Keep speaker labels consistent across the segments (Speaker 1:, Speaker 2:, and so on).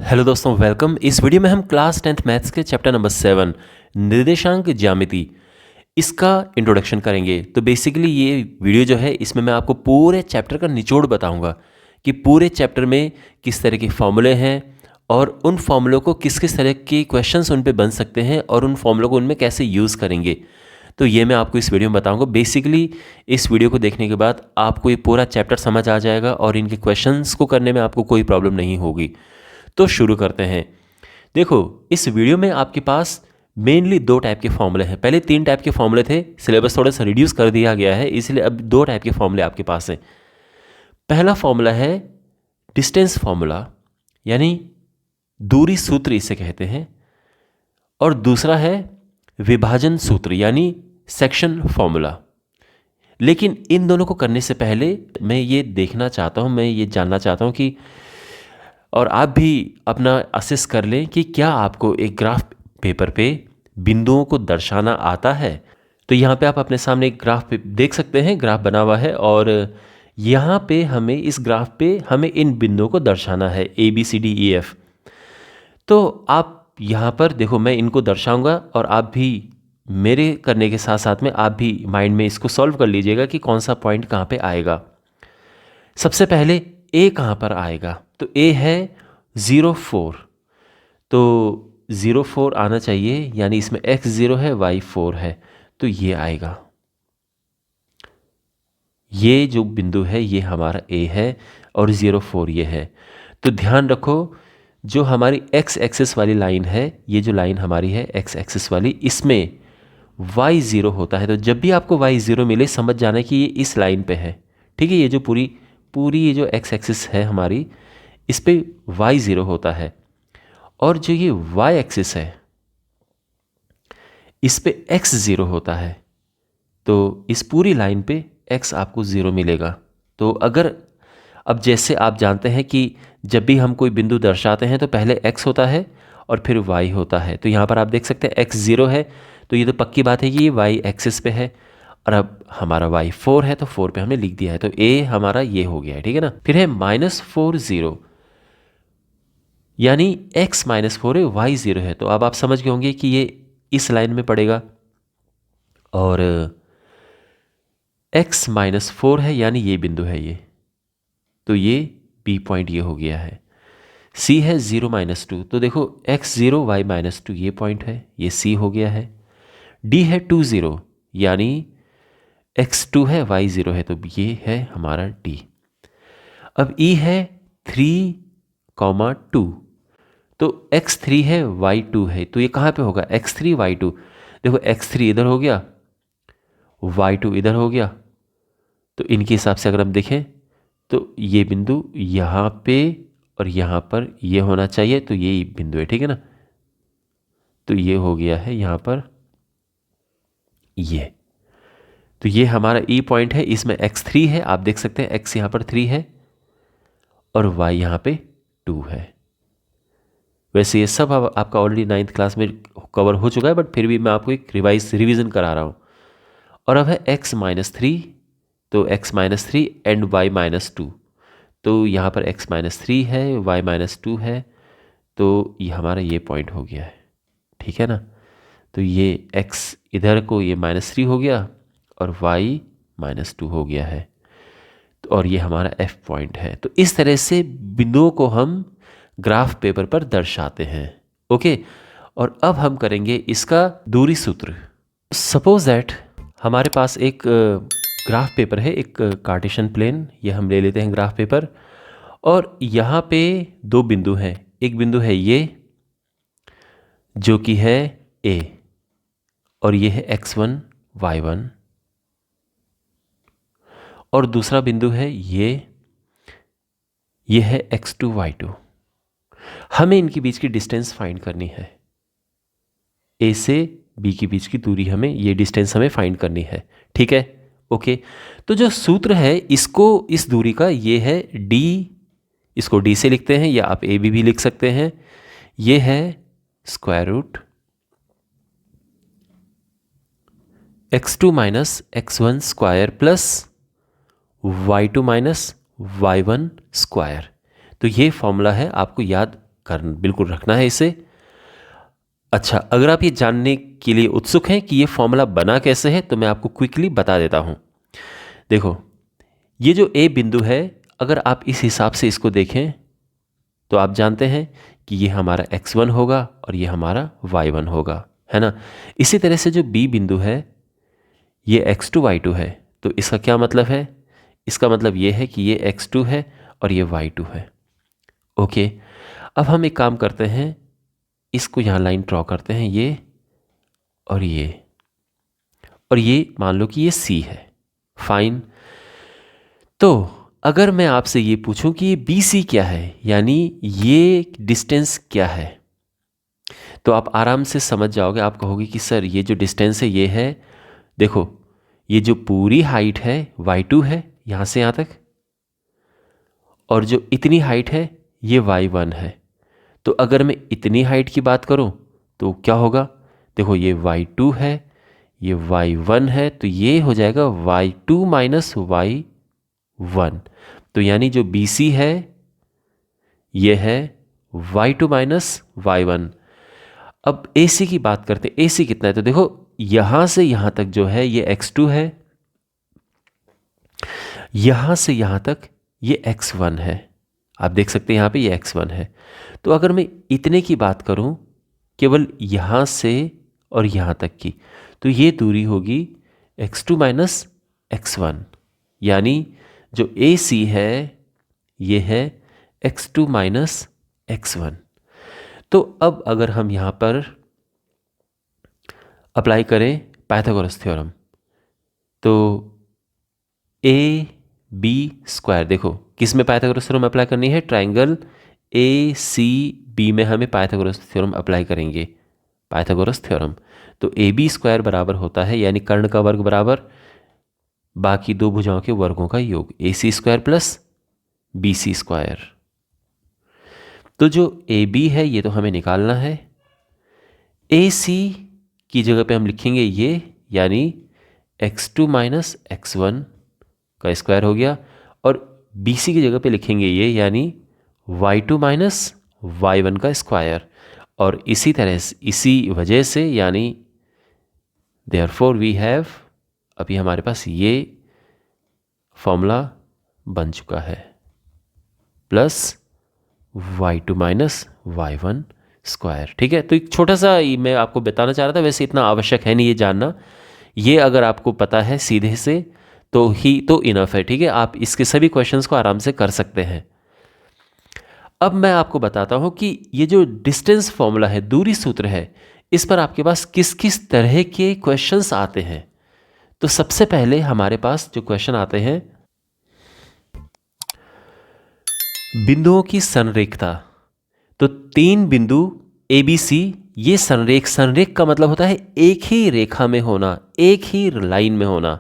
Speaker 1: Hello दोस्तों, welcome. इस video में हम क्लास 10th मैथ्स के चैप्टर नंबर 7 निर्देशांक ज्यामिति इसका इंट्रोडक्शन करेंगे। तो बेसिकली ये वीडियो जो है इसमें मैं आपको पूरे चैप्टर का निचोड़ बताऊंगा कि पूरे चैप्टर में किस तरह के फॉर्मूले हैं और उन फॉर्मूलों को किस किस तरह के क्वेश्चंस उन पे बन सकते हैं और उन फॉर्मूलों को उनमें कैसे यूज़ करेंगे। तो ये मैं आपको इस वीडियो में बताऊंगा। बेसिकली इस वीडियो को देखने के बाद आपको ये पूरा चैप्टर समझ आ जाएगा और इनके क्वेश्चंस को करने में आपको कोई प्रॉब्लम नहीं होगी। तो शुरू करते हैं। देखो, इस वीडियो में आपके पास मेनली दो टाइप के फॉर्मूले हैं। पहले 3 टाइप के फॉर्मूले थे, सिलेबस थोड़ा सा रिड्यूस कर दिया गया है, इसलिए अब 2 टाइप के फॉर्मूले आपके पास हैं। पहला फॉर्मूला है डिस्टेंस फॉर्मूला, यानी दूरी सूत्र इसे कहते हैं, और दूसरा है विभाजन सूत्र यानी सेक्शन फॉर्मूला। लेकिन इन दोनों को करने से पहले मैं ये देखना चाहता हूँ, मैं ये जानना चाहता हूँ कि और आप भी अपना असेस कर लें कि क्या आपको एक ग्राफ पेपर पे बिंदुओं को दर्शाना आता है। तो यहाँ पे आप अपने सामने एक ग्राफ पे देख सकते हैं, ग्राफ बना हुआ है और यहाँ पे हमें इस ग्राफ पे हमें इन बिंदुओं को दर्शाना है ABCDEF। तो आप यहाँ पर देखो, मैं इनको दर्शाऊंगा और आप भी मेरे करने के साथ साथ में आप भी माइंड में इसको सॉल्व कर लीजिएगा कि कौन सा पॉइंट कहाँ पे आएगा। सबसे पहले A कहाँ पर आएगा, तो A है 0,4, तो 0,4 आना चाहिए, यानी इसमें x 0 है y 4 है, तो ये आएगा। ये जो बिंदु है ये हमारा A है और 0,4 ये है। तो ध्यान रखो, जो हमारी x एक्सिस वाली लाइन है, ये जो लाइन हमारी है x एक्सिस वाली, इसमें y 0 होता है। तो जब भी आपको y 0 मिले समझ जाना कि ये इस लाइन पे है। ठीक है, ये जो पूरी ये जो x एक्सिस है हमारी, इस पे y 0 होता है, और जो ये y एक्सिस है इस पे x 0 होता है। तो इस पूरी लाइन पे x आपको 0 मिलेगा। तो अगर अब जैसे आप जानते हैं कि जब भी हम कोई बिंदु दर्शाते हैं तो पहले x होता है और फिर y होता है। तो यहाँ पर आप देख सकते हैं x 0 है, तो ये तो पक्की बात है कि ये y एक्सिस पे है, और अब हमारा y 4 है तो 4 पे हमने लिख दिया है, तो a हमारा ये हो गया है। ठीक है ना। फिर है -4 0, यानी x -4 है y 0 है। तो अब आप समझ गए होंगे कि ये इस लाइन में पड़ेगा, और x -4 है यानी ये बिंदु है ये, तो ये B पॉइंट ये हो गया है। C है 0 -2, तो देखो x 0 y -2 ये पॉइंट है, ये C हो गया है। D है 2 0, यानी x 2 है y 0 है, तो ये है हमारा D। अब E है 3, 2, तो x3 है y2 है, तो ये कहाँ पे होगा, x3 y2। देखो x3 इधर हो गया, y2 इधर हो गया, तो इनके हिसाब से अगर हम देखें तो ये बिंदु यहाँ पे और यहाँ पर ये होना चाहिए, तो ये बिंदु है। ठीक है ना। तो ये हो गया है यहाँ पर ये, तो ये हमारा E पॉइंट है, इसमें x3 है, आप देख सकते हैं x यहाँ पर 3 है और y यहाँ पे 2 है। वैसे ये सब आपका ऑलरेडी 9th क्लास में कवर हो चुका है, बट फिर भी मैं आपको एक रिवीजन करा रहा हूँ। और अब है x -3, तो x -3 एंड y -2, तो यहाँ पर x -3 है y -2 है, तो ये हमारा ये पॉइंट हो गया है। ठीक है ना। तो ये x इधर को ये -3 हो गया और y -2 हो गया है, तो और ये हमारा F पॉइंट है। तो इस तरह से बिंदुओं को हम ग्राफ पेपर पर दर्शाते हैं। ओके, और अब हम करेंगे इसका दूरी सूत्र। सपोज दैट हमारे पास एक ग्राफ पेपर है, एक कार्टेशियन प्लेन, ये हम ले लेते हैं ग्राफ पेपर, और यहाँ पे 2 बिंदु हैं। एक बिंदु है ये जो कि है A, और ये है x1 y1, और दूसरा बिंदु है ये है x2 y2। हमें इनके बीच की डिस्टेंस फाइंड करनी है, A से B के बीच की दूरी, हमें ये डिस्टेंस हमें फाइंड करनी है। ठीक है, ओके। तो जो सूत्र है इसको, इस दूरी का, ये है D, इसको D से लिखते हैं, या आप AB भी लिख सकते हैं। ये है square root x2 minus x1 square plus y2 minus y1 square. तो ये फॉर्मूला है, आपको याद बिल्कुल रखना है इसे। अच्छा, अगर आप ये जानने के लिए उत्सुक हैं कि ये फॉर्मूला बना कैसे है तो मैं आपको क्विकली बता देता हूँ। देखो, ये जो ए बिंदु है, अगर आप इस हिसाब से इसको देखें तो आप जानते हैं कि ये हमारा x1 होगा और ये हमारा y1 होगा, है ना। इसी तरह से जो बी बिंदु है ये x2 y2 है, तो इसका क्या मतलब है? इसका मतलब ये है कि ये x2 है और ये y2 है। ओके, अब हम एक काम करते हैं, इसको यहाँ लाइन ड्रॉ करते हैं, ये और ये मान लो कि ये C है। फाइन। तो अगर मैं आपसे ये पूछूं कि ये BC क्या है, यानी ये डिस्टेंस क्या है, तो आप आराम से समझ जाओगे। आप कहोगे कि सर ये जो डिस्टेंस है ये है, देखो ये जो पूरी हाइट है y2 है यहाँ से यहाँ तक, और जो इतनी हाइट है ये y1 है। तो अगर मैं इतनी हाइट की बात करूं तो क्या होगा? देखो ये y2 है, ये y1 है, तो ये हो जाएगा y2 माइनस y1। तो यानी जो BC है ये है y2 माइनस y1। अब AC की बात करते हैं, AC कितना है? तो देखो यहां से यहां तक जो है ये x2 है, यहां से यहां तक ये x1 है। आप देख सकते हैं यहां पे ये x1 है। तो अगर मैं इतने की बात करूं, केवल यहां से और यहां तक की, तो ये दूरी होगी x2 माइनस x1, यानी जो AC है ये है x2 माइनस x1। तो अब अगर हम यहां पर अप्लाई करें पाइथागोरस थ्योरम, तो AB स्क्वायर, देखो किस में पाइथागोरस थ्योरम अप्लाई करनी है? ट्राइंगल ACB में हमें पाइथागोरस थ्योरम अप्लाई करेंगे, पाइथागोरस थ्योरम। तो AB स्क्वायर बराबर होता है, यानी कर्ण का वर्ग बराबर बाकी दो भुजाओं के वर्गों का योग, AC square plus BC square. तो जो AB है ये तो हमें निकालना है, AC की जगह पे हम लिखेंगे ये, यानी x2 माइनस x1 का स्क्वायर हो गया, और BC की जगह पे लिखेंगे ये, यानी y2 माइनस y1 का स्क्वायर। और इसी तरह से, इसी वजह से, यानी देयरफॉर वी हैव, अभी हमारे पास ये फॉर्मूला बन चुका है, plus y2 minus y1 square. ठीक है, तो एक छोटा सा मैं आपको बताना चाह रहा था, वैसे इतना आवश्यक है नहीं ये जानना, ये अगर आपको पता है सीधे से तो इनफ है। ठीक है, आप इसके सभी क्वेश्चंस को आराम से कर सकते हैं। अब मैं आपको बताता हूं कि ये जो डिस्टेंस फॉर्मूला है, दूरी सूत्र है, इस पर आपके पास किस किस तरह के क्वेश्चंस आते हैं। तो सबसे पहले हमारे पास जो क्वेश्चन आते हैं, बिंदुओं की संरेखता। तो 3 बिंदु ABC, ये संरेख का मतलब होता है एक ही रेखा में होना, एक ही लाइन में होना।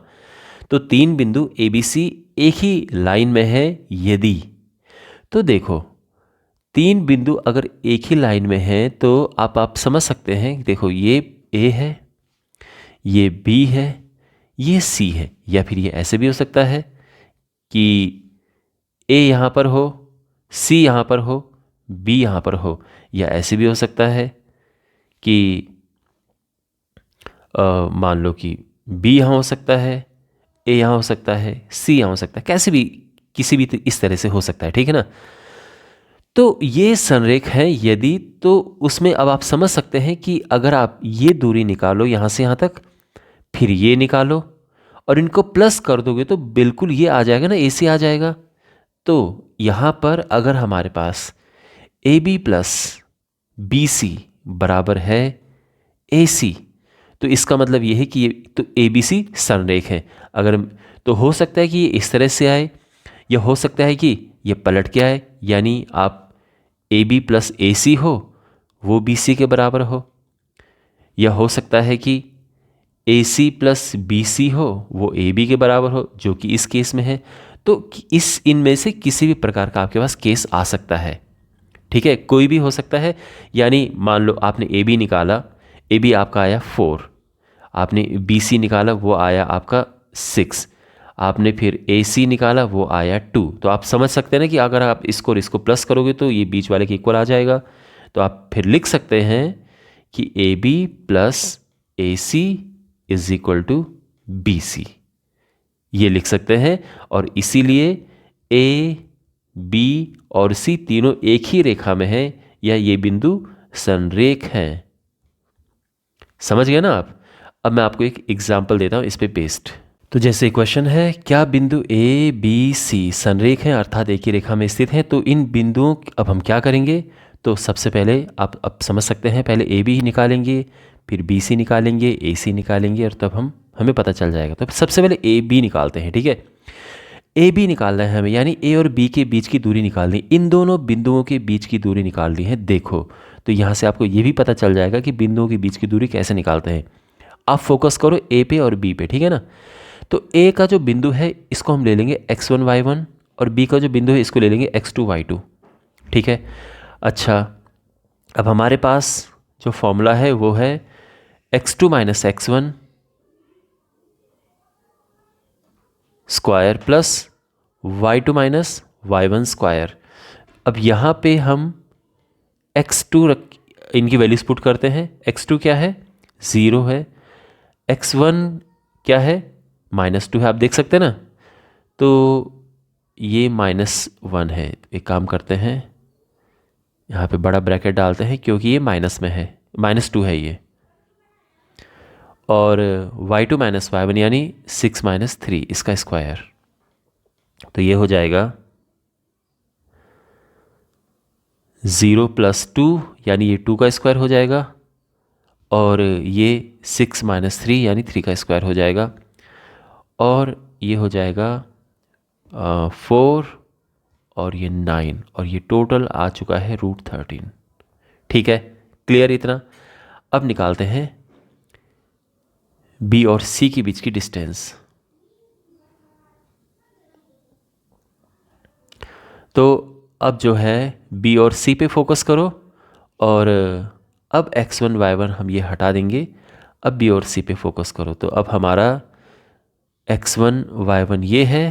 Speaker 1: तो 3 बिंदु ABC एक ही लाइन में है यदि, तो देखो 3 बिंदु अगर एक ही लाइन में हैं तो आप समझ सकते हैं। देखो ये A है, ये B है, ये C है, या फिर ये ऐसे भी हो सकता है कि A यहाँ पर हो, C यहाँ पर हो, B यहाँ पर हो, या ऐसे भी हो सकता है कि मान लो कि B यहाँ हो सकता है, A यहाँ हो सकता है, C यहाँ हो सकता है, कैसे भी, किसी भी इस तरह से हो सकता है। ठीक है ना। तो ये संरेख है यदि, तो उसमें अब आप समझ सकते हैं कि अगर आप ये दूरी निकालो यहाँ से यहाँ तक, फिर ये निकालो और इनको प्लस कर दोगे तो बिल्कुल ये आ जाएगा ना, AC आ जाएगा। तो यहाँ पर अगर हमारे पास AB प्लस BC बराबर है AC, तो इसका मतलब ये है कि ये तो ABC संरेख है। अगर तो हो सकता है कि ये इस तरह से आए, या हो सकता है कि ये पलट के आए, यानी आप AB प्लस AC हो वो BC के बराबर हो, या हो सकता है कि AC प्लस BC हो वो AB के बराबर हो, जो कि इस केस में है। तो इस इनमें से किसी भी प्रकार का आपके पास केस आ सकता है। ठीक है, कोई भी हो सकता है। यानी मान लो आपने AB निकाला, AB आपका आया 4, आपने BC निकाला वो आया आपका 6, आपने फिर ए सी निकाला, वो आया 2। तो आप समझ सकते हैं ना कि अगर आप इसको और इसको प्लस करोगे तो ये बीच वाले के इक्वल आ जाएगा। तो आप फिर लिख सकते हैं कि A B plus A C is equal to B C, ये लिख सकते हैं। और इसीलिए ए बी और सी तीनों एक ही रेखा में हैं, या ये बिंदु संरेख हैं। समझ गए ना आप? अब मैं आपको एक एग्जाम्पल देता हूँ इस पे बेस्ड। तो जैसे क्वेश्चन है, क्या बिंदु ए बी सी संरेख हैं अर्थात एक ही रेखा में स्थित हैं, तो इन बिंदुओं अब हम क्या करेंगे? तो सबसे पहले आप अब समझ सकते हैं, पहले ए बी निकालेंगे, फिर बी सी निकालेंगे, ए सी निकालेंगे, और तब हमें पता चल जाएगा। तो सबसे पहले ए बी निकालते हैं, ठीक है। ए बी निकालना है हमें, यानी ए और बी के बीच की दूरी निकालनी, इन दोनों बिंदुओं के बीच की दूरी निकालनी है। देखो, तो यहाँ से आपको ये भी पता चल जाएगा कि बिंदुओं के बीच की दूरी कैसे निकालते हैं। आप फोकस करो ए पे और बी पे, ठीक है ना। तो ए का जो बिंदु है इसको हम ले लेंगे x1 y1, और बी का जो बिंदु है इसको ले लेंगे x2 y2, ठीक है। अच्छा, अब हमारे पास जो फॉर्मूला है वो है x2 minus x1 square plus y2 minus y1 square. अब यहाँ पे हम x2 इनकी वैल्यूज पुट करते हैं। x2 क्या है? 0 है। x1 क्या है? -2 है, आप देख सकते हैं ना। तो ये -1 है। एक काम करते हैं, यहाँ पे बड़ा ब्रैकेट डालते हैं क्योंकि ये माइनस में है, -2 है ये। और y2 माइनस y1 यानी 6 माइनस 3, इसका स्क्वायर। तो ये हो जाएगा 0 प्लस 2 यानी ये 2 का स्क्वायर हो जाएगा, और ये 6 माइनस 3 यानी 3 का स्क्वायर हो जाएगा, और ये हो जाएगा 4 और ये 9, और ये टोटल आ चुका है √13। ठीक है, क्लियर इतना? अब निकालते हैं बी और सी के बीच की डिस्टेंस। तो अब जो है बी और सी पे फोकस करो, और अब x1 y1 हम ये हटा देंगे। अब बी और सी पे फोकस करो, तो अब हमारा x1 y1 ये है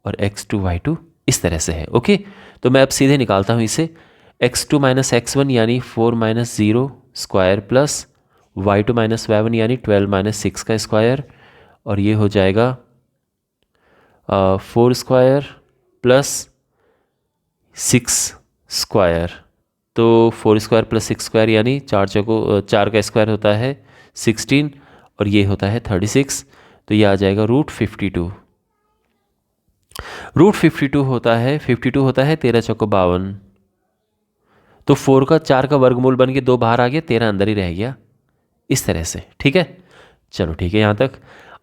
Speaker 1: और x2 y2 इस तरह से है। ओके, तो मैं अब सीधे निकालता हूँ इसे। x2 माइनस x1 यानी 4 minus 0 square plus y2 minus y1 यानी 12 माइनस 6 का स्क्वायर, और ये हो जाएगा 4 स्क्वायर प्लस 6 स्क्वायर। तो 4 स्क्वायर प्लस 6 स्क्वायर यानी 4 का स्क्वायर होता है 16, और ये होता है 36। तो ये आ जाएगा √52। √52 होता है 13 चौको 52। तो 4 का 4 का वर्गमूल बन के 2 बाहर आ गया, 13 अंदर ही रह गया, इस तरह से। ठीक है, चलो ठीक है यहाँ तक।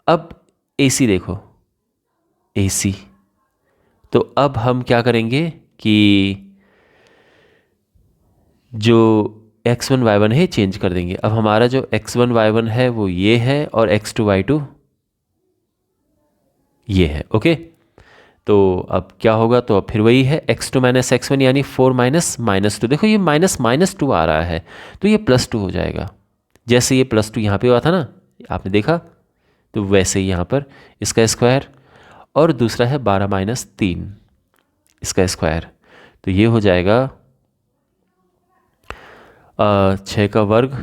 Speaker 1: अब AC देखो, AC। तो अब हम क्या करेंगे कि जो x1 y1 है चेंज कर देंगे। अब हमारा जो x1 y1 है वो ये है, और x2 y2 ये है। ओके, तो अब क्या होगा? तो अब फिर वही है x2 माइनस x1 यानी 4 माइनस -2। देखो ये -2 आ रहा है, तो ये +2 हो जाएगा। जैसे ये +2 यहाँ पे हुआ था ना, आपने देखा, तो वैसे ही यहाँ पर इसका स्क्वायर, और दूसरा है 12 माइनस 3 इसका स्क्वायर। तो ये हो जाएगा 6 का वर्ग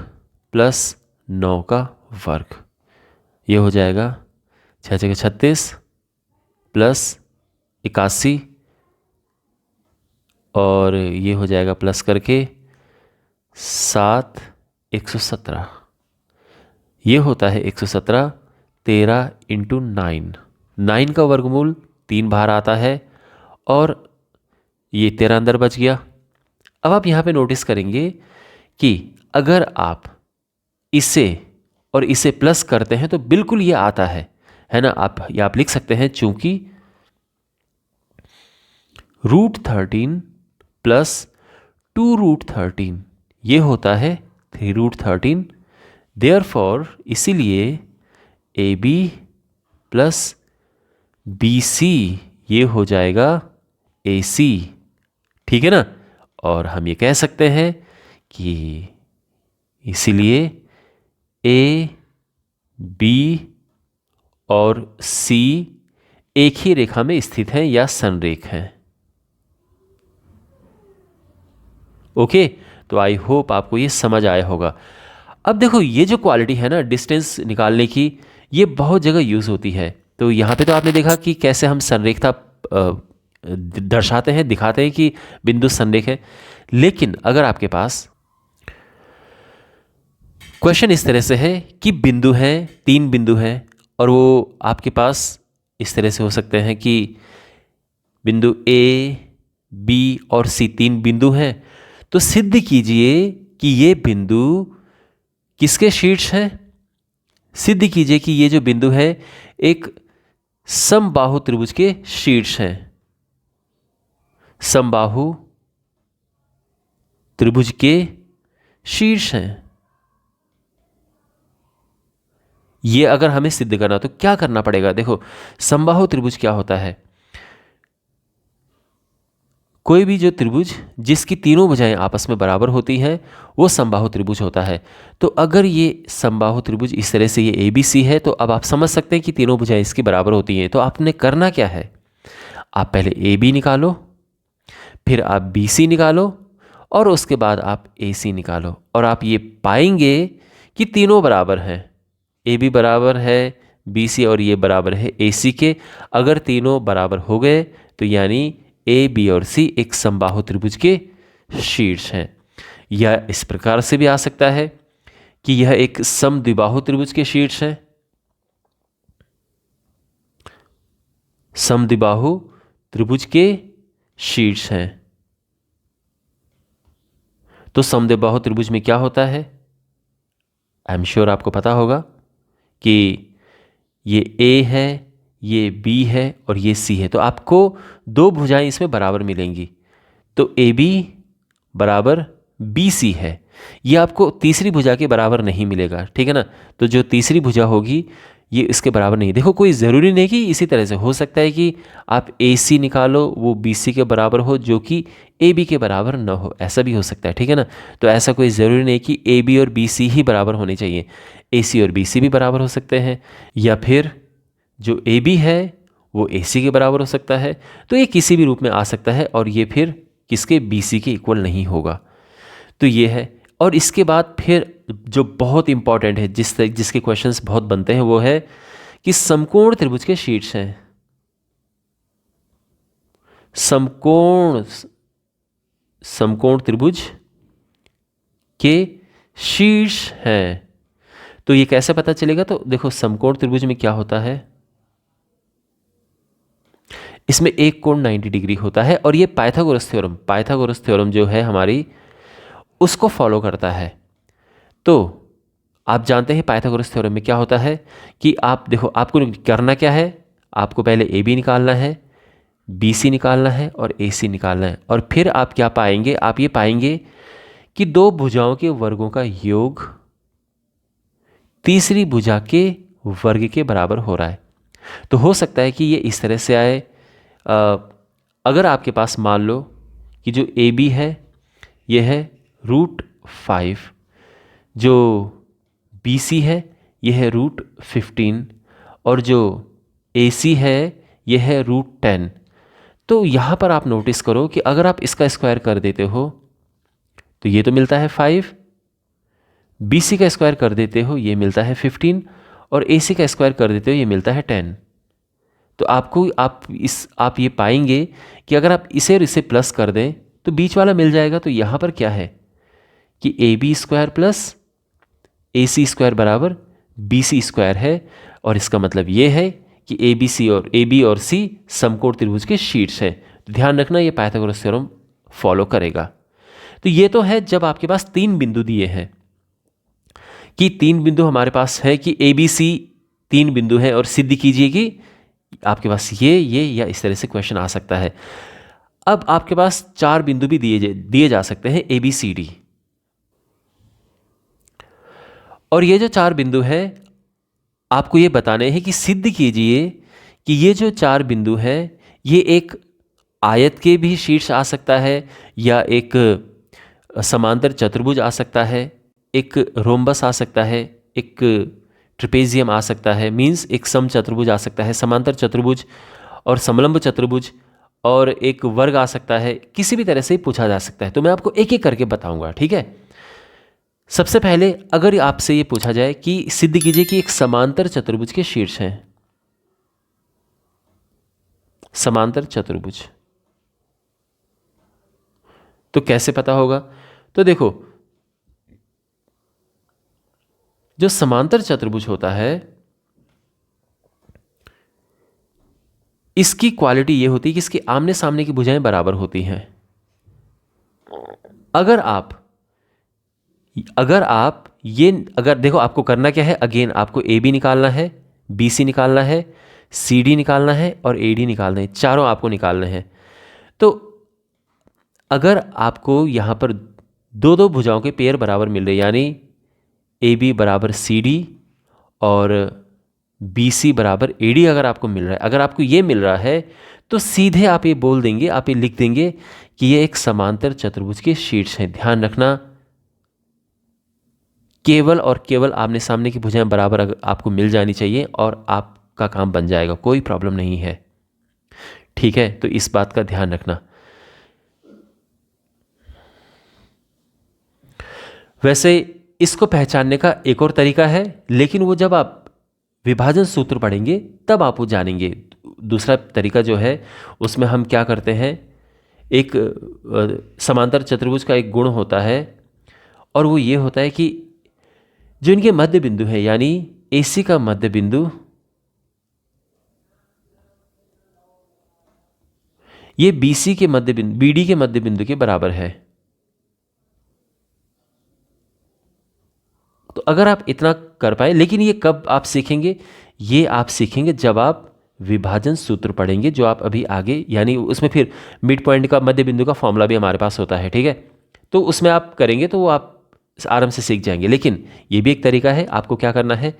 Speaker 1: प्लस 9 का वर्ग। ये हो जाएगा 6 6 36 प्लस 81, और ये हो जाएगा प्लस करके 7 117। ये होता है 117। 13 इंटू 9, 9 का वर्गमूल 3 बाहर आता है, और ये 13 अंदर बच गया। अब आप यहाँ पे नोटिस करेंगे कि अगर आप इसे और इसे प्लस करते हैं तो बिल्कुल ये आता है ना। आप लिख सकते हैं, चूंकि √13 प्लस 2√13 ये होता है 3√13। देयरफॉर इसीलिए AB प्लस BC ये हो जाएगा AC। ठीक है ना। और हम ये कह सकते हैं कि इसीलिए A, B और C एक ही रेखा में स्थित हैं या संरेख हैं। ओके, तो आई होप आपको ये समझ आया होगा। अब देखो ये जो क्वालिटी है ना डिस्टेंस निकालने की, ये बहुत जगह यूज़ होती है। तो यहाँ पे तो आपने देखा कि कैसे हम संरेखता दर्शाते हैं, दिखाते हैं कि बिंदु संरेख है। लेकिन अगर आपके पास क्वेश्चन इस तरह से है कि बिंदु हैं, 3 बिंदु हैं, और वो आपके पास इस तरह से हो सकते हैं कि बिंदु ए, बी और सी 3 बिंदु हैं, तो सिद्ध कीजिए कि ये बिंदु किसके शीर्ष हैं। सिद्ध कीजिए कि ये जो बिंदु है एक समबाहु त्रिभुज के शीर्ष हैं। समबाहु त्रिभुज के शीर्ष हैं। ये अगर हमें सिद्ध करना तो क्या करना पड़ेगा? देखो, समबाहु त्रिभुज क्या होता है? कोई भी जो त्रिभुज जिसकी तीनों भुजाएं आपस में बराबर होती हैं वो समबाहु त्रिभुज होता है। तो अगर ये समबाहु त्रिभुज इस तरह से ये ए बी सी है, तो अब आप समझ सकते हैं कि तीनों भुजाएं इसकी बराबर होती हैं। तो आपने करना क्या है? आप पहले ए बी निकालो, फिर आप बी सी निकालो, और उसके बाद आप ए सी निकालो, और आप ये पाएंगे कि तीनों बराबर हैं। ए बी बराबर है बी सी और ये बराबर है ए सी के। अगर तीनों बराबर हो गए तो यानी ए बी और सी एक समबाहु त्रिभुज के शीर्ष हैं। यह इस प्रकार से भी आ सकता है कि यह एक समद्विबाहु त्रिभुज के शीर्ष है। समद्विबाहु त्रिभुज के शीर्ष हैं। तो समद्विबाहु त्रिभुज में क्या होता है? आई एम श्योर आपको पता होगा कि ये ए है, ये बी है और ये सी है। तो आपको 2 भुजाएं इसमें बराबर मिलेंगी। तो ए बी बराबर बी सी है। ये आपको तीसरी भुजा के बराबर नहीं मिलेगा, ठीक है ना? तो जो तीसरी भुजा होगी ये इसके बराबर नहीं। देखो, कोई ज़रूरी नहीं कि इसी तरह से हो सकता है कि आप ए सी निकालो वो बी सी के बराबर हो, जो कि ए बी के बराबर न हो, ऐसा भी हो सकता है, ठीक है ना? तो ऐसा कोई ज़रूरी नहीं कि ए बी और बी सी ही बराबर होने चाहिए। ए सी और बी सी भी बराबर हो सकते हैं, या फिर जो ए बी है वो ए सी के बराबर हो सकता है। तो ये किसी भी रूप में आ सकता है, और ये फिर किसके? बी सी के इक्वल नहीं होगा। तो ये है। और इसके बाद फिर जो बहुत इंपॉर्टेंट है, जिसके क्वेश्चंस बहुत बनते हैं, वो है कि समकोण त्रिभुज के शीर्ष हैं। समकोण त्रिभुज के शीर्ष हैं। तो ये कैसे पता चलेगा? तो देखो, समकोण त्रिभुज में क्या होता है, इसमें एक कोण 90 डिग्री होता है, और ये पाइथागोरस थ्योरम जो है हमारी, उसको फॉलो करता है। तो आप जानते हैं पाइथागोरस थ्योरम में क्या होता है कि आप देखो, आपको करना क्या है? आपको पहले ए बी निकालना है, बी सी निकालना है और ए सी निकालना है। और फिर आप क्या पाएंगे? आप ये पाएंगे कि 2 भुजाओं के वर्गों का योग तीसरी भुजा के वर्ग के बराबर हो रहा है। तो हो सकता है कि ये इस तरह से आए। अगर आपके पास मान लो कि जो ए बी है ये है √5, जो बी सी है ये है √15, और जो ए सी है ये है √10। तो यहाँ पर आप नोटिस करो कि अगर आप इसका स्क्वायर कर देते हो तो ये तो मिलता है 5, बी सी का स्क्वायर कर देते हो ये मिलता है 15, और ए सी का स्क्वायर कर देते हो ये मिलता है 10। तो आप ये पाएंगे कि अगर आप इसे और इसे प्लस कर दें तो बीच वाला मिल जाएगा। तो यहाँ पर क्या है कि A B square plus A C square बराबर बी सी स्क्वायर है, और इसका मतलब ये है कि ए बी और सी समकोण त्रिभुज के शीर्ष है। तो ध्यान रखना, ये पाइथागोरस थ्योरम फॉलो करेगा। तो ये तो है जब आपके पास 3 बिंदु दिए हैं, कि 3 बिंदु हमारे पास है कि ए बी सी 3 बिंदु है, और सिद्ध कीजिए कि आपके पास ये या इस तरह से क्वेश्चन आ सकता है। अब आपके पास 4 बिंदु भी दिए जा सकते हैं, ए बी सी डी। और ये जो 4 बिंदु हैं आपको ये बताने हैं कि सिद्ध कीजिए कि ये जो 4 बिंदु है ये एक आयत के भी शीर्ष आ सकता है, या एक समांतर चतुर्भुज आ सकता है, एक रोम्बस आ सकता है, एक ट्रेपेजियम आ सकता है, मींस एक सम चतुर्भुज आ सकता है, समांतर चतुर्भुज, और समलंब चतुर्भुज और एक वर्ग आ सकता है, किसी भी तरह से पूछा जा सकता है। तो मैं आपको एक एक करके बताऊंगा, ठीक है। सबसे पहले अगर आपसे ये पूछा जाए कि सिद्ध कीजिए कि एक समांतर चतुर्भुज के शीर्ष हैं, समांतर चतुर्भुज, तो कैसे पता होगा? तो देखो, जो समांतर चतुर्भुज होता है इसकी क्वालिटी ये होती है कि इसकी आमने सामने की भुजाएं बराबर होती हैं। अगर देखो आपको करना क्या है, अगेन आपको ए बी निकालना है, बी सी निकालना है, सी डी निकालना है और ए डी निकालना है, चारों आपको निकालने हैं। तो अगर आपको यहां पर दो दो भुजाओं के पेयर बराबर मिल रहे, यानी ए बी बराबर सी डी और बी सी बराबर ए डी अगर आपको मिल रहा है, अगर आपको ये मिल रहा है तो सीधे आप ये बोल देंगे, आप ये लिख देंगे कि ये एक समांतर चतुर्भुज के शीर्ष है। ध्यान रखना, केवल और केवल आमने सामने की भुजाएं बराबर आपको मिल जानी चाहिए और आपका काम बन जाएगा, कोई प्रॉब्लम नहीं है, ठीक है। तो इस बात का ध्यान रखना। वैसे इसको पहचानने का एक और तरीका है, लेकिन वो जब आप विभाजन सूत्र पढ़ेंगे तब आप वो जानेंगे। दूसरा तरीका जो है उसमें हम क्या करते हैं, एक समांतर चतुर्भुज का एक गुण होता है और वो ये होता है कि जो इनके मध्य बिंदु है, यानी AC का मध्य बिंदु ये BC के मध्य बिंदु, BD के मध्य बिंदु के बराबर है। तो अगर आप इतना कर पाए, लेकिन ये कब आप सीखेंगे? ये आप सीखेंगे जब आप विभाजन सूत्र पढ़ेंगे, जो आप अभी आगे, यानी उसमें फिर मिड पॉइंट का, मध्य बिंदु का फॉर्मूला भी हमारे पास होता है, ठीक है। तो उसमें आप करेंगे तो वो आप आराम से सीख जाएंगे। लेकिन ये भी एक तरीका है, आपको क्या करना है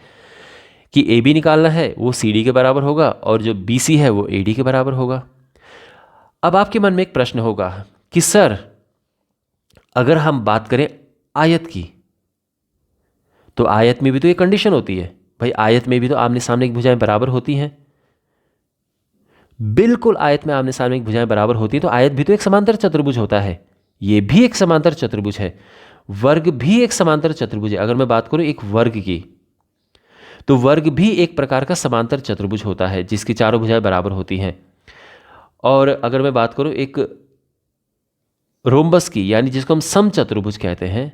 Speaker 1: कि ए बी निकालना है, वो सी डी के बराबर होगा और जो बी सी है वो ए डी के बराबर होगा। अब आपके मन में एक प्रश्न होगा कि सर अगर हम बात करें आयत की, तो आयत में भी तो ये कंडीशन होती है भाई, आयत में भी तो आमने सामने की भुजाएं बराबर होती हैं। बिल्कुल, आयत में आमने सामने की भुजाएं बराबर होती हैं, तो आयत भी तो एक समांतर चतुर्भुज होता है, ये भी एक समांतर चतुर्भुज है। वर्ग भी एक समांतर चतुर्भुज है। अगर मैं बात करूं एक वर्ग की, तो वर्ग भी एक प्रकार का समांतर चतुर्भुज होता है जिसकी चारों भुजाएं बराबर होती हैं। और अगर मैं बात करूं एक रोम्बस की, यानी जिसको हम समचतुर्भुज कहते हैं,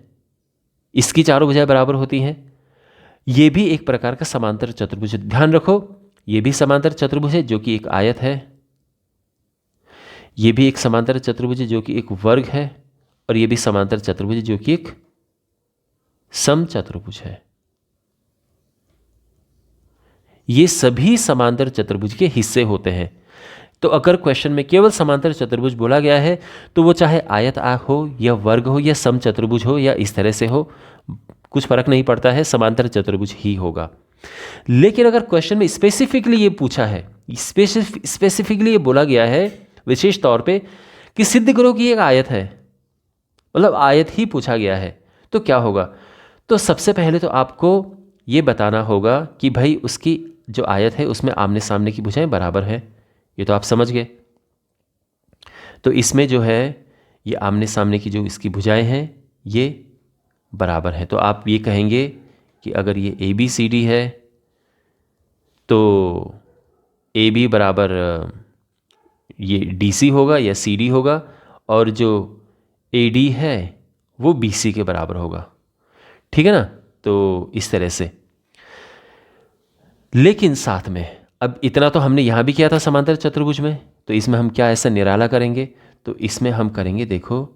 Speaker 1: इसकी चारों भुजाएं बराबर होती हैं, ये भी एक प्रकार का समांतर चतुर्भुज है। ध्यान रखो, ये भी समांतर चतुर्भुज है जो कि एक आयत है, ये भी एक समांतर चतुर्भुज है जो कि एक वर्ग है, और ये भी समांतर चतुर्भुज है जो कि एक समचतुर्भुज है। ये सभी समांतर चतुर्भुज के हिस्से होते हैं। तो अगर क्वेश्चन में केवल समांतर चतुर्भुज बोला गया है तो वो चाहे आयत हो या वर्ग हो या समचतुर्भुज हो या इस तरह से हो, कुछ फर्क नहीं पड़ता है, समांतर चतुर्भुज ही होगा। लेकिन अगर क्वेश्चन में स्पेसिफिकली ये पूछा है, स्पेसिफिकली ये बोला गया है विशेष तौर पे कि सिद्ध करो कि एक आयत है, मतलब आयत ही पूछा गया है, तो क्या होगा? तो सबसे पहले तो आपको ये बताना होगा कि भाई उसकी जो आयत है उसमें आमने सामने की भुजाएं बराबर है। ये तो आप समझ गए। तो इसमें जो है ये आमने सामने की जो इसकी भुजाएं हैं ये बराबर है। तो आप ये कहेंगे कि अगर ये ए बी सी डी है तो ए बी बराबर ये डी सी होगा या सी डी होगा, और जो ए डी है वो बी सी के बराबर होगा, ठीक है ना। तो इस तरह से, लेकिन साथ में अब इतना तो हमने यहाँ भी किया था समांतर चतुर्भुज में, तो इसमें हम क्या ऐसा निराला करेंगे? तो इसमें हम करेंगे, देखो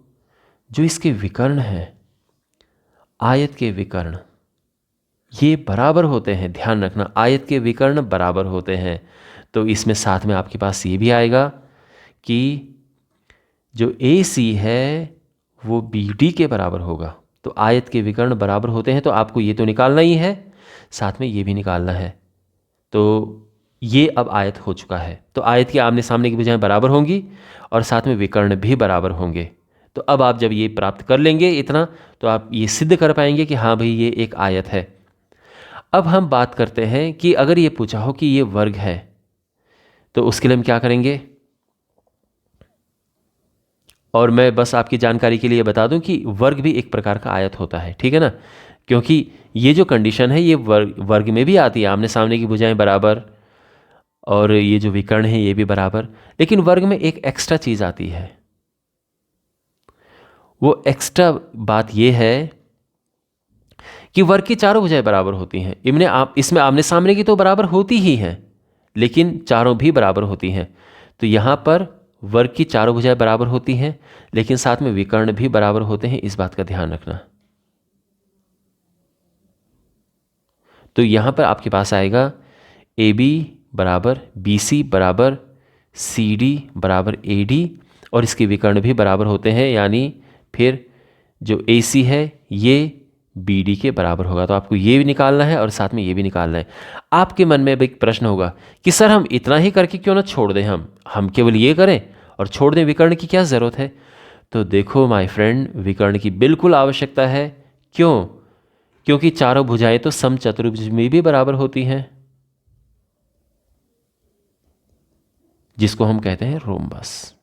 Speaker 1: जो इसके विकर्ण हैं, आयत के विकर्ण ये बराबर होते हैं। ध्यान रखना, आयत के विकर्ण बराबर होते हैं। तो इसमें साथ में आपके पास ये भी आएगा कि जो ए सी है वो बी डी के बराबर होगा। तो आयत के विकर्ण बराबर होते हैं, तो आपको ये तो निकालना ही है, साथ में ये भी निकालना है। तो ये अब आयत हो चुका है। तो आयत के आमने सामने की भुजाएं बराबर होंगी और साथ में विकर्ण भी बराबर होंगे। तो अब आप जब ये प्राप्त कर लेंगे इतना, तो आप ये सिद्ध कर पाएंगे कि हाँ भाई ये एक आयत है। अब हम बात करते हैं कि अगर ये पूछा हो कि ये वर्ग है, तो उसके लिए हम क्या करेंगे, और मैं बस आपकी जानकारी के लिए बता दूं कि वर्ग भी एक प्रकार का आयत होता है, ठीक है ना, क्योंकि ये जो कंडीशन है ये वर्ग में भी आती है, आमने सामने की भुजाएं बराबर और ये जो विकर्ण है ये भी बराबर। लेकिन वर्ग में एक एक्स्ट्रा चीज आती है, वो एक्स्ट्रा बात ये है कि वर्ग की चारों भुजाएं बराबर होती हैं। इसमें आमने सामने की तो बराबर होती ही हैं, लेकिन चारों भी बराबर होती हैं। तो यहां पर वर्ग की चारों भुजाएं बराबर होती हैं, लेकिन साथ में विकर्ण भी बराबर होते हैं, इस बात का ध्यान रखना। तो यहां पर आपके पास आएगा AB बराबर BC बराबर CD बराबर AD, और इसके विकर्ण भी बराबर होते हैं, यानी फिर जो AC है ये BD के बराबर होगा। तो आपको ये भी निकालना है और साथ में ये भी निकालना है। आपके मन में अब एक प्रश्न होगा कि सर हम इतना ही करके क्यों ना छोड़ दें, हम केवल ये करें और छोड़ दें, विकर्ण की क्या ज़रूरत है। तो देखो माय फ्रेंड, विकर्ण की बिल्कुल आवश्यकता है। क्यों? क्योंकि चारों भुजाएं तो समचतुर्भुज में भी बराबर होती हैं, जिसको हम कहते हैं रोम्बस।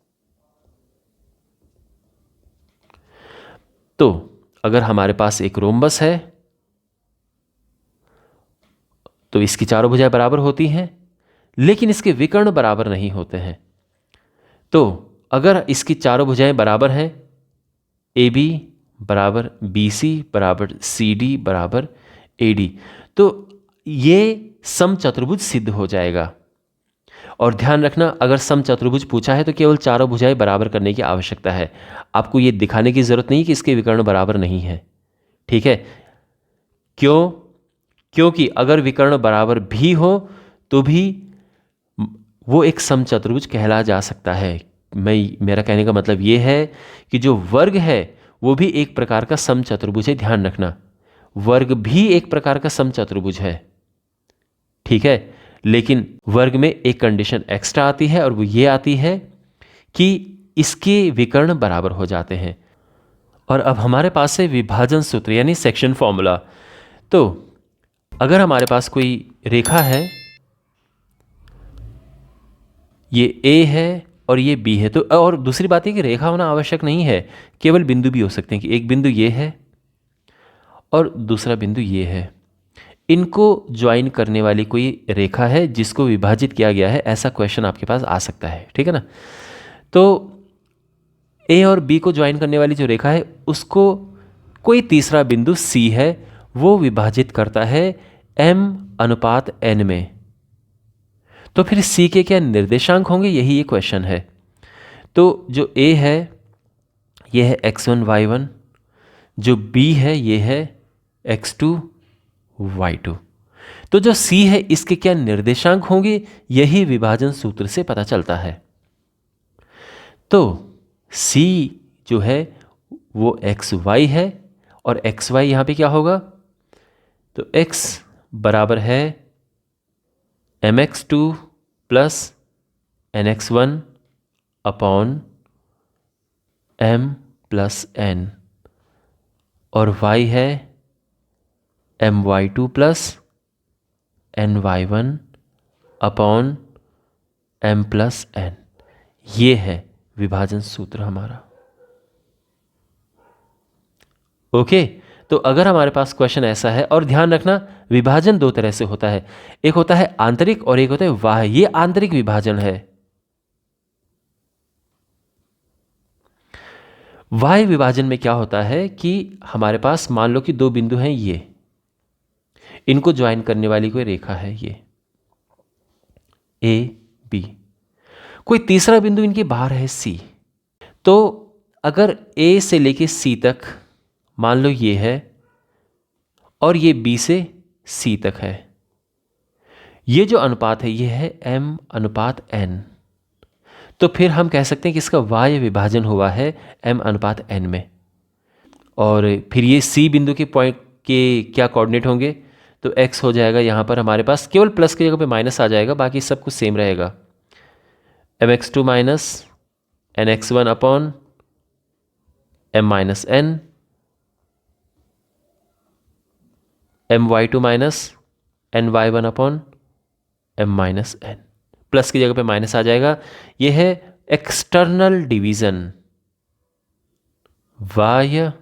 Speaker 1: तो अगर हमारे पास एक रोम्बस है तो इसकी चारों भुजाएं बराबर होती हैं, लेकिन इसके विकर्ण बराबर नहीं होते हैं। तो अगर इसकी चारों भुजाएं बराबर हैं, AB बराबर BC बराबर CD बराबर AD, तो ये समचतुर्भुज सिद्ध हो जाएगा। और ध्यान रखना, अगर समचतुर्भुज पूछा है तो केवल चारों भुजाएं बराबर करने की आवश्यकता है, आपको ये दिखाने की जरूरत नहीं कि इसके विकर्ण बराबर नहीं है, ठीक है। क्यों? क्योंकि अगर विकर्ण बराबर भी हो तो भी वो एक समचतुर्भुज कहला जा सकता है। मेरा कहने का मतलब ये है कि जो वर्ग है वो भी एक प्रकार का समचतुर्भुज है, ध्यान रखना, वर्ग भी एक प्रकार का समचतुर्भुज है, ठीक है। लेकिन वर्ग में एक कंडीशन एक्स्ट्रा आती है, और वो ये आती है कि इसके विकर्ण बराबर हो जाते हैं। और अब हमारे पास है विभाजन सूत्र यानी सेक्शन फॉर्मूला। तो अगर हमारे पास कोई रेखा है, ये A है और ये B है, तो और दूसरी बात है कि रेखा होना आवश्यक नहीं है, केवल बिंदु भी हो सकते हैं, कि एक बिंदु ये है और दूसरा बिंदु ये है, इनको ज्वाइन करने वाली कोई रेखा है जिसको विभाजित किया गया है, ऐसा क्वेश्चन आपके पास आ सकता है, ठीक है ना। तो A और B को ज्वाइन करने वाली जो रेखा है उसको कोई तीसरा बिंदु C है, वो विभाजित करता है M/N में। तो फिर C के क्या निर्देशांक होंगे, यही ये क्वेश्चन है। तो जो A है ये है x1 y1, जो B है ये है x2 y2। तो जो C है इसके क्या निर्देशांक होंगे, यही विभाजन सूत्र से पता चलता है। तो C जो है वो xy है, और xy यहां पे क्या होगा, तो x बराबर है mx2 plus nx1 upon m plus n, और y है my2 plus ny1 upon m plus n। ये है विभाजन सूत्र हमारा। ओके, तो अगर हमारे पास क्वेश्चन ऐसा है, और ध्यान रखना विभाजन दो तरह से होता है, एक होता है आंतरिक और एक होता है बाह्य। ये आंतरिक विभाजन है। बाह्य विभाजन में क्या होता है कि हमारे पास मान लो कि दो बिंदु हैं, ये इनको ज्वाइन करने वाली कोई रेखा है, ये A B, कोई तीसरा बिंदु इनके बाहर है C। तो अगर A से लेके C तक मान लो ये है, और ये B से C तक है, ये जो अनुपात है ये है M/N। तो फिर हम कह सकते हैं कि इसका बाह्य विभाजन हुआ है M/N में। और फिर ये C बिंदु के पॉइंट के क्या कोऑर्डिनेट होंगे, तो x हो जाएगा यहाँ पर हमारे पास, केवल प्लस की जगह पे माइनस आ जाएगा, बाकी सब कुछ सेम रहेगा, mx2 minus nx1 upon m minus n, my2 minus ny1 upon m minus n, plus की जगह पे माइनस आ जाएगा। ये है एक्सटर्नल डिवीजन, बाह्य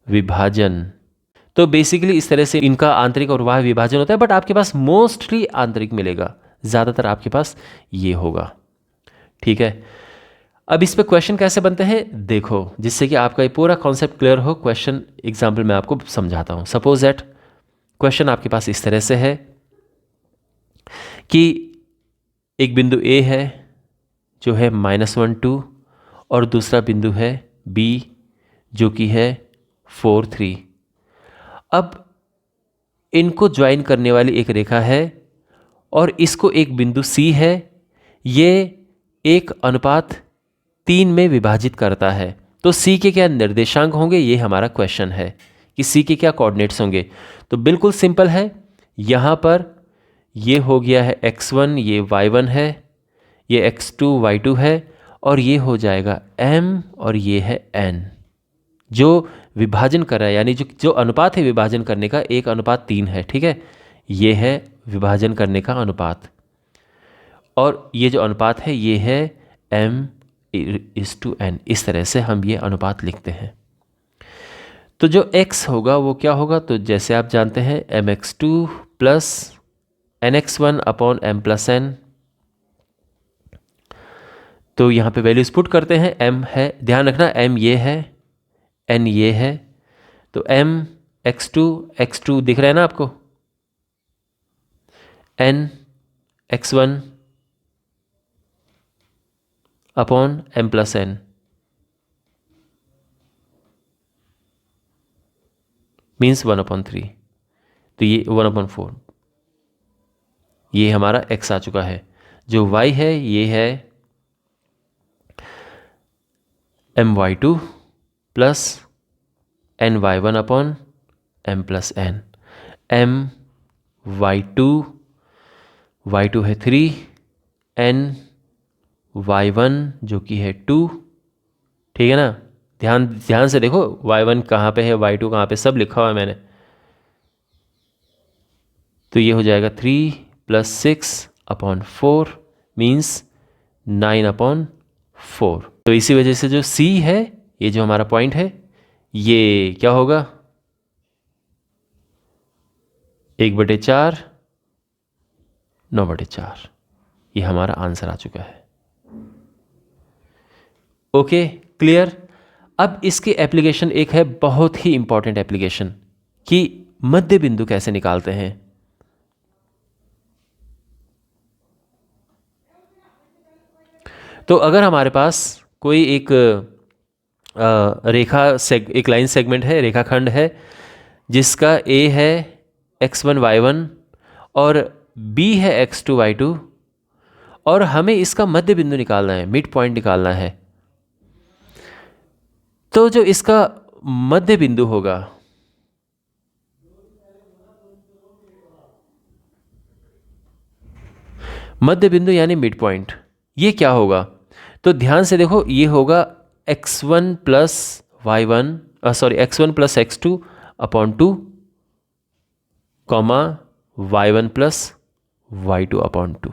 Speaker 1: विभाजन। तो बेसिकली इस तरह से इनका आंतरिक और बाह्य विभाजन होता है, बट आपके पास मोस्टली आंतरिक मिलेगा, ज़्यादातर आपके पास ये होगा। ठीक है, अब इस पे क्वेश्चन कैसे बनते हैं देखो, जिससे कि आपका ये पूरा कॉन्सेप्ट क्लियर हो। क्वेश्चन एग्जाम्पल मैं आपको समझाता हूँ। सपोज दैट क्वेश्चन आपके पास इस तरह से है कि एक बिंदु ए है जो है -1 2, और दूसरा बिंदु है बी जो कि है 4 3। अब इनको ज्वाइन करने वाली एक रेखा है और इसको एक बिंदु सी है, ये 1:3 में विभाजित करता है। तो सी के क्या निर्देशांक होंगे, ये हमारा क्वेश्चन है कि सी के क्या कोऑर्डिनेट्स होंगे। तो बिल्कुल सिंपल है, यहाँ पर ये हो गया है x1, ये y1 है, ये x2 y2 है, और ये हो जाएगा m और ये है n जो विभाजन कर रहा है, यानी जो अनुपात है विभाजन करने का 1:3 है। ठीक है, ये है विभाजन करने का अनुपात, और ये जो अनुपात है ये है m/n। इस तरह से हम ये अनुपात लिखते हैं। तो जो x होगा वो क्या होगा, तो जैसे आप जानते हैं mx2 plus nx1 upon m+n। तो यहाँ पे वैल्यूज पुट करते हैं। m है, ध्यान रखना m ये है, n ये है, तो m x2 दिख रहा है ना आपको, n x1 upon m+n, means 1/3। तो ये 1/4, ये हमारा x आ चुका है। जो y है ये है my2 plus ny1 upon m+n। y2 है 3, y1 जो कि है 2। ठीक है ना, ध्यान से देखो y1 कहाँ पे है, y2 कहाँ पे, सब लिखा हुआ है मैंने। तो ये हो जाएगा 3 + 6/4 मीन्स 9/4। तो इसी वजह से जो C है, ये जो हमारा पॉइंट है, ये क्या होगा 1/4 9/4। ये हमारा आंसर आ चुका है। Okay, clear. अब इसकी एप्लीकेशन एक है बहुत ही इंपॉर्टेंट एप्लीकेशन, कि मध्य बिंदु कैसे निकालते हैं। तो अगर हमारे पास कोई एक एक लाइन सेगमेंट है, रेखाखंड है, जिसका A है x1 y1 और B है x2 y2, और हमें इसका मध्य बिंदु निकालना है, मिड पॉइंट निकालना है। तो जो इसका मध्य बिंदु होगा, मध्य बिंदु यानी मिड पॉइंट, ये क्या होगा, तो ध्यान से देखो, ये होगा x1 plus x1 plus x2 upon 2, comma y1 plus y2 upon 2।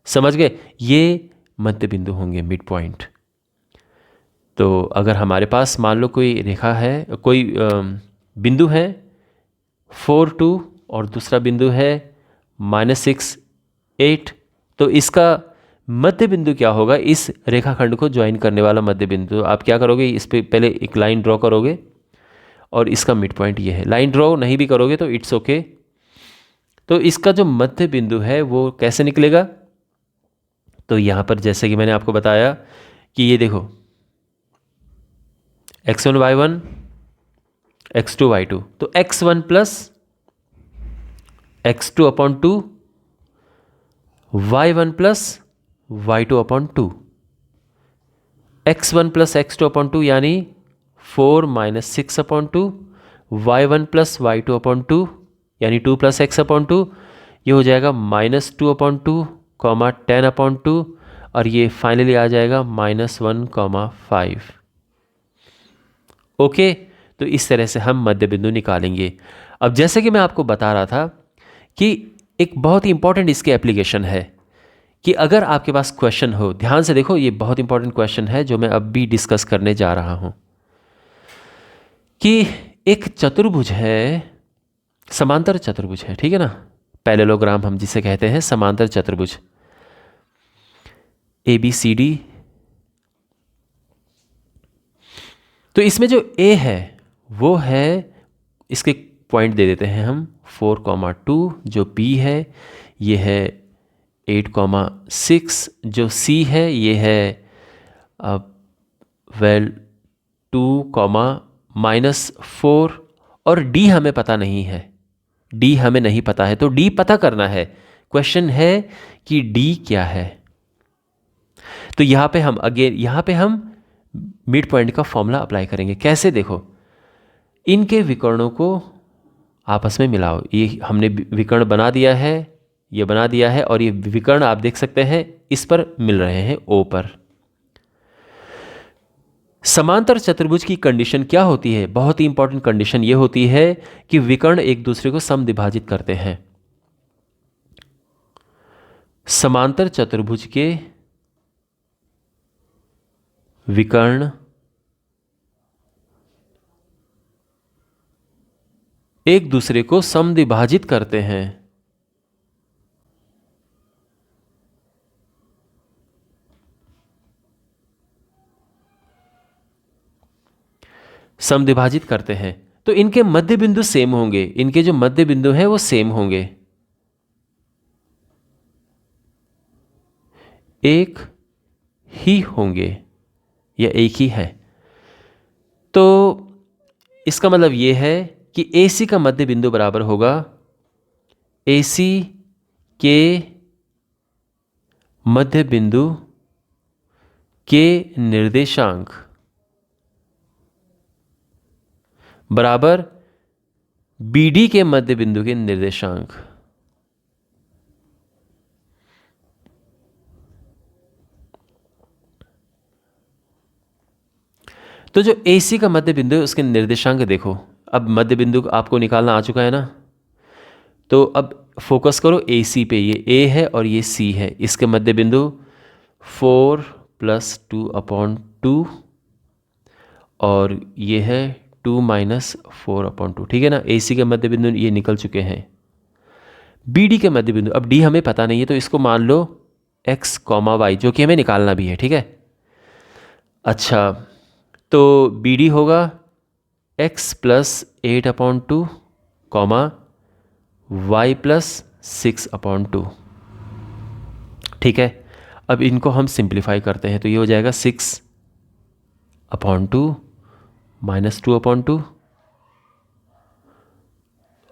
Speaker 1: समझ गए, ये मध्य बिंदु होंगे, मिड पॉइंट। तो अगर हमारे पास मान लो कोई रेखा है, कोई बिंदु है 4 2 और दूसरा बिंदु है -6 8, तो इसका मध्य बिंदु क्या होगा, इस रेखाखंड को ज्वाइन करने वाला मध्य बिंदु। आप क्या करोगे, इस पे पहले एक लाइन ड्रॉ करोगे और इसका मिड पॉइंट ये है। लाइन ड्रॉ नहीं भी करोगे तो इट्स ओके। तो इसका जो मध्य बिंदु है वो कैसे निकलेगा, तो यहाँ पर जैसे कि मैंने आपको बताया कि ये देखो x1 y1 x2 y2, तो x1 plus x2 upon 2, y1 plus y2 upon 2, x1 plus x2 upon 2 यानी 4 - 6 upon 2, y1 plus y2 upon 2 यानी 2 + x अपॉन 2, ये हो जाएगा -2 अपॉन 2, 10 अपॉन 2, और ये फाइनली आ जाएगा -1,5। ओके, तो इस तरह से हम मध्य बिंदु निकालेंगे। अब जैसे कि मैं आपको बता रहा था कि एक बहुत ही इंपॉर्टेंट इसकी एप्लीकेशन है कि अगर आपके पास क्वेश्चन हो, ध्यान से देखो, ये बहुत इंपॉर्टेंट क्वेश्चन है जो मैं अब भी डिस्कस करने जा रहा हूं, कि एक चतुर्भुज है, समांतर चतुर्भुज है, ठीक है ना, पैरेललोग्राम हम जिसे कहते हैं, समांतर चतुर्भुज ABCD। तो इसमें जो A है वो है, इसके पॉइंट दे देते हैं हम 4,2, जो B है ये है 8,6, जो C है ये है वेल 2,-4, और D हमें पता नहीं है, D हमें नहीं पता है, तो D पता करना है। क्वेश्चन है कि D क्या है। तो यहाँ पे हम मिड पॉइंट का फॉर्मूला अप्लाई करेंगे। कैसे, देखो, इनके विकर्णों को आपस में मिलाओ। ये हमने विकर्ण बना दिया है, ये बना दिया है, और ये विकर्ण आप देख सकते हैं इस पर मिल रहे हैं O पर। समांतर चतुर्भुज की कंडीशन क्या होती है? बहुत ही इंपॉर्टेंट कंडीशन ये होती है कि विकर्ण एक दूसरे को समद्विभाजित करते हैं। समांतर चतुर्भुज के विकर्ण एक दूसरे को समद्विभाजित करते हैं। समद्विभाजित करते हैं तो इनके मध्य बिंदु सेम होंगे, इनके जो मध्य बिंदु हैं वो सेम होंगे, एक ही होंगे या एक ही है। तो इसका मतलब ये है कि AC का मध्य बिंदु बराबर होगा AC के मध्य बिंदु के निर्देशांक बराबर BD के मध्य बिंदु के निर्देशांक। तो जो AC का मध्य बिंदु है उसके निर्देशांक देखो, अब मध्य बिंदु आपको निकालना आ चुका है ना, तो अब फोकस करो AC पे। ये A है और ये C है, इसके मध्य बिंदु 4 + 2/2 और ये है 2 - 4/2, ठीक है ना। AC के मध्य बिंदु ये निकल चुके हैं। BD के मध्य बिंदु, अब D हमें पता नहीं है तो इसको मान लो x, y, जो कि हमें निकालना भी है, ठीक है। अच्छा, तो BD होगा x + 8/2, y + 6/2, ठीक है। अब इनको हम सिंप्लीफाई करते हैं तो ये हो जाएगा 6/2 - 2/2,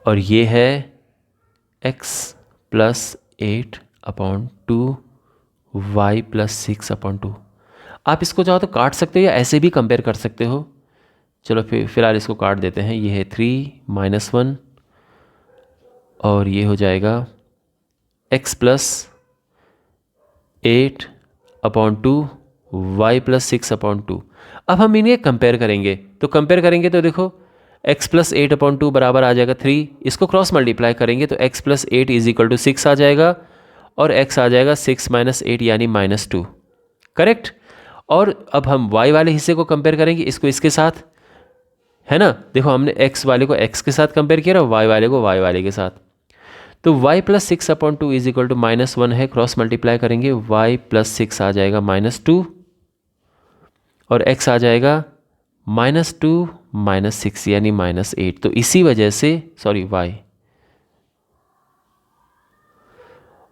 Speaker 1: और ये है x + 8/2 y + 6/2। आप इसको चाहो तो काट सकते हो या ऐसे भी कंपेयर कर सकते हो। चलो फिलहाल इसको काट देते हैं। ये है 3 - 1 और ये हो जाएगा x + 8/2 y + 6/2। अब हम इन्हें कंपेयर करेंगे तो देखो x + 8/2 बराबर आ जाएगा 3, इसको क्रॉस मल्टीप्लाई करेंगे तो x + 8 = 6 आ जाएगा, और x आ जाएगा 6 - 8 यानी -2, करेक्ट। और अब हम y वाले हिस्से को कंपेयर करेंगे इसको इसके साथ, है ना। देखो हमने x वाले को x के साथ कंपेयर किया और y वाले को y वाले के साथ, तो y + 6/2 = -1 है, क्रॉस मल्टीप्लाई करेंगे y + 6 आ जाएगा -2 और x आ जाएगा -2 - 6 यानी -8। तो इसी वजह से y,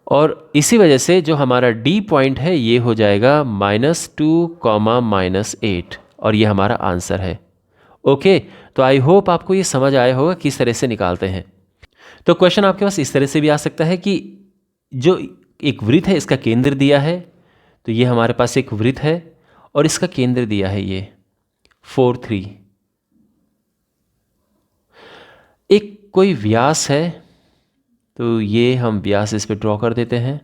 Speaker 1: और इसी वजह से जो हमारा D पॉइंट है ये हो जाएगा -2, -8, और ये हमारा आंसर है। ओके, तो आई होप आपको ये समझ आया होगा किस तरह से निकालते हैं। तो क्वेश्चन आपके पास इस तरह से भी आ सकता है कि जो एक वृत्त है इसका केंद्र दिया है, तो ये हमारे पास एक वृत्त है और इसका केंद्र दिया है ये 4, 3। एक कोई व्यास है, तो ये हम व्यास इस पे ड्रॉ कर देते हैं।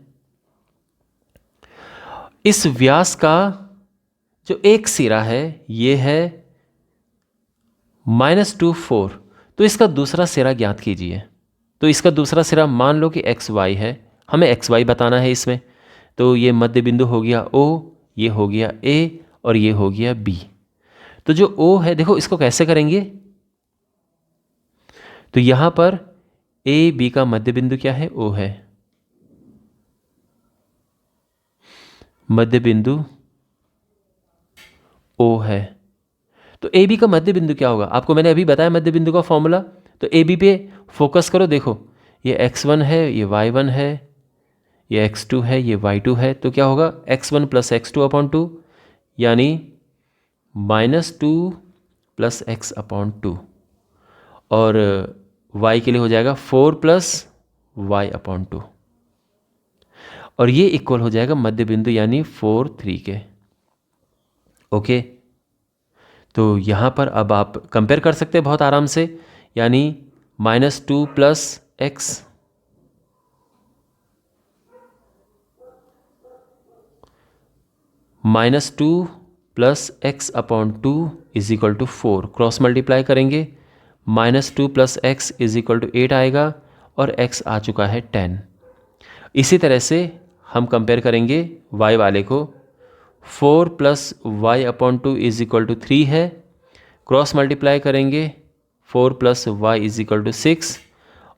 Speaker 1: इस व्यास का जो एक सिरा है ये है -2, 4, तो इसका दूसरा सिरा ज्ञात कीजिए। तो इसका दूसरा सिरा मान लो कि एक्स वाई है, हमें एक्स वाई बताना है इसमें। तो ये मध्य बिंदु हो गया ओ, ये हो गया ए और ये हो गया बी। तो जो ओ है देखो इसको कैसे करेंगे, तो यहां पर ए बी का मध्य बिंदु क्या है, ओ है, मध्य बिंदु ओ है। तो ए बी का मध्य बिंदु क्या होगा, आपको मैंने अभी बताया मध्य बिंदु का फॉर्मूला। तो ए बी पे फोकस करो, देखो ये x1 है, ये y1 है, ये x2 है, ये y2 है। तो क्या होगा, x1 plus x two upon two, यानी -2 प्लस एक्स अपॉन टू, और y के लिए हो जाएगा 4 प्लस वाई अपॉन टू, और ये इक्वल हो जाएगा मध्य बिंदु यानी 4 3 के। ओके, तो यहाँ पर अब आप कंपेयर कर सकते हैं बहुत आराम से, यानी -2 plus X -2 plus X upon two is equal to 4, cross multiply करेंगे, -2 plus X is equal to 8 आएगा, और x आ चुका है 10। इसी तरह से हम कंपेयर करेंगे y वाले को, 4 plus Y upon two is equal to 3 है, क्रॉस मल्टीप्लाई करेंगे, 4 plus Y is equal to 6,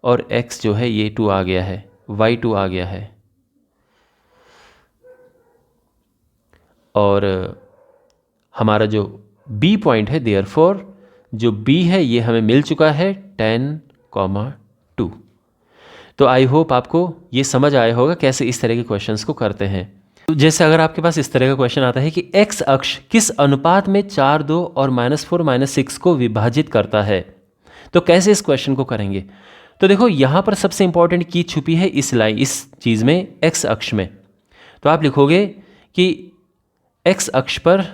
Speaker 1: और x जो है ये 2 आ गया है, y2 आ गया है। और हमारा जो b पॉइंट है, देयरफॉर जो b है ये हमें मिल चुका है 10,2। तो आई होप आपको ये समझ आया होगा कैसे इस तरह के क्वेश्चंस को करते हैं। तो जैसे अगर आपके पास इस तरह का क्वेश्चन आता है कि x अक्ष किस अनुपात में 4 2 और -4 -6 को विभाजित करता है, तो कैसे इस क्वेश्चन को करेंगे। तो देखो यहाँ पर सबसे इंपॉर्टेंट की छुपी है इस चीज़ में, x अक्ष में। तो आप लिखोगे कि x अक्ष पर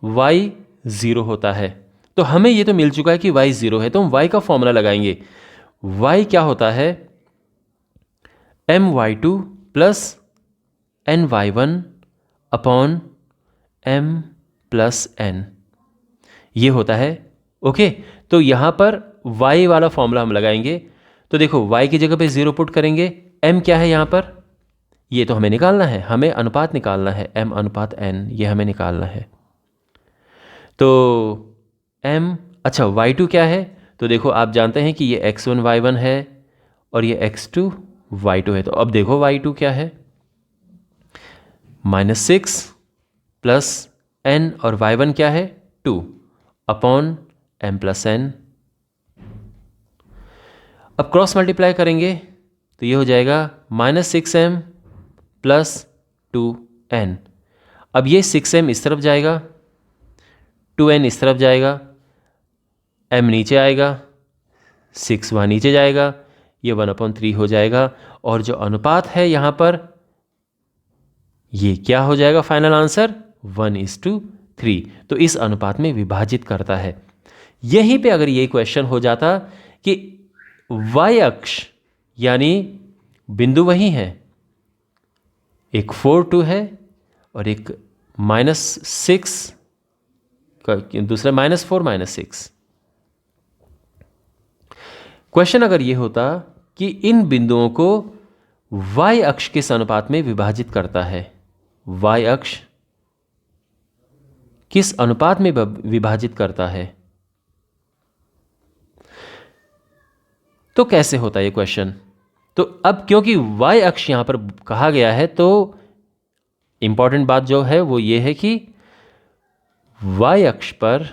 Speaker 1: y 0 होता है। तो हमें ये तो मिल चुका है कि y 0 है, तो हम y का फॉर्मूला लगाएंगे। y क्या होता है, my2 plus ny1 upon m plus n, ये होता है। ओके, तो यहाँ पर y वाला फॉर्मूला हम लगाएंगे। तो देखो y की जगह पे 0 पुट करेंगे, m क्या है यहाँ पर, ये तो हमें निकालना है, हमें अनुपात निकालना है, m अनुपात n, ये हमें निकालना है। तो m, अच्छा y2 क्या है, तो देखो आप जानते हैं कि ये x1 y1 है और ये x2 y2 है। तो अब देखो y2 क्या है, -6 प्लस n, और y1 क्या है 2 अपॉन m प्लस n। अब क्रॉस मल्टीप्लाई करेंगे तो ये हो जाएगा -6m प्लस 2n। अब ये 6m इस तरफ जाएगा, 2n इस तरफ जाएगा, m नीचे आएगा, 6 वहाँ नीचे जाएगा, ये 1/3 हो जाएगा। और जो अनुपात है यहाँ पर, ये क्या हो जाएगा फाइनल आंसर, 1:3। तो इस अनुपात में विभाजित करता है। यहीं पे अगर ये क्वेश्चन हो जाता कि y अक्ष यानी बिंदु वही है, एक 4 2 है और एक -6 का, दूसरा -4 -6। क्वेश्चन अगर ये होता कि इन बिंदुओं को y अक्ष किस अनुपात में विभाजित करता है, y अक्ष किस अनुपात में विभाजित करता है, तो कैसे होता है ये क्वेश्चन। तो अब क्योंकि y अक्ष यहां पर कहा गया है, तो इंपॉर्टेंट बात जो है वो ये है कि y अक्ष पर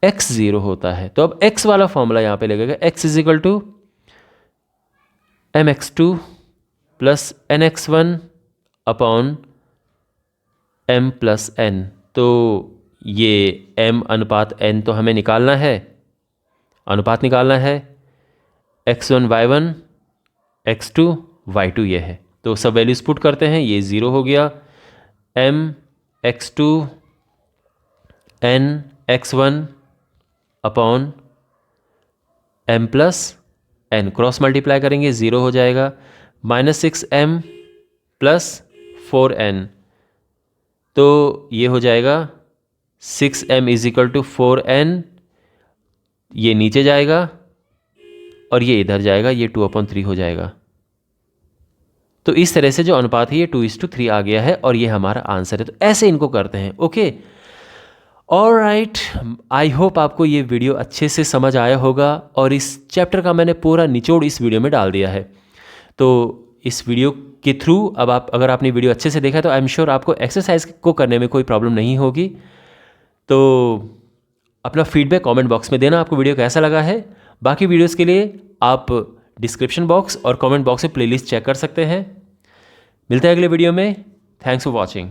Speaker 1: x 0 होता है। तो अब x वाला फॉर्मूला यहां पे लगेगा, x is equal to mx2 plus nx1 upon m plus n। तो ये m अनुपात n तो हमें निकालना है, अनुपात निकालना है, x1 y1 x2 y2 ये है। तो सब वैल्यूज पुट करते हैं, ये 0 हो गया, m x2 n x1 upon m plus n, cross multiply करेंगे 0 हो जाएगा, -6m प्लस 4n। तो ये हो जाएगा 6m is equal to 4n, ये नीचे जाएगा और ये इधर जाएगा, ये 2/3 हो जाएगा। तो इस तरह से जो अनुपात है ये 2:3 आ गया है और ये हमारा आंसर है। तो ऐसे इनको करते हैं। ओके, ऑलराइट, आई होप आपको ये वीडियो अच्छे से समझ आया होगा और इस चैप्टर का मैंने पूरा निचोड़ इस वीडियो में डाल दिया है। तो इस वीडियो के थ्रू अब अगर आपने वीडियो अच्छे से देखा तो आई एम श्योर आपको एक्सरसाइज को करने में कोई प्रॉब्लम नहीं होगी। तो अपना फीडबैक कमेंट बॉक्स में देना, आपको वीडियो कैसा लगा है। बाकी वीडियोस के लिए आप डिस्क्रिप्शन बॉक्स और कमेंट बॉक्स में प्लेलिस्ट चेक कर सकते हैं। मिलते हैं अगले वीडियो में। Thanks for watching.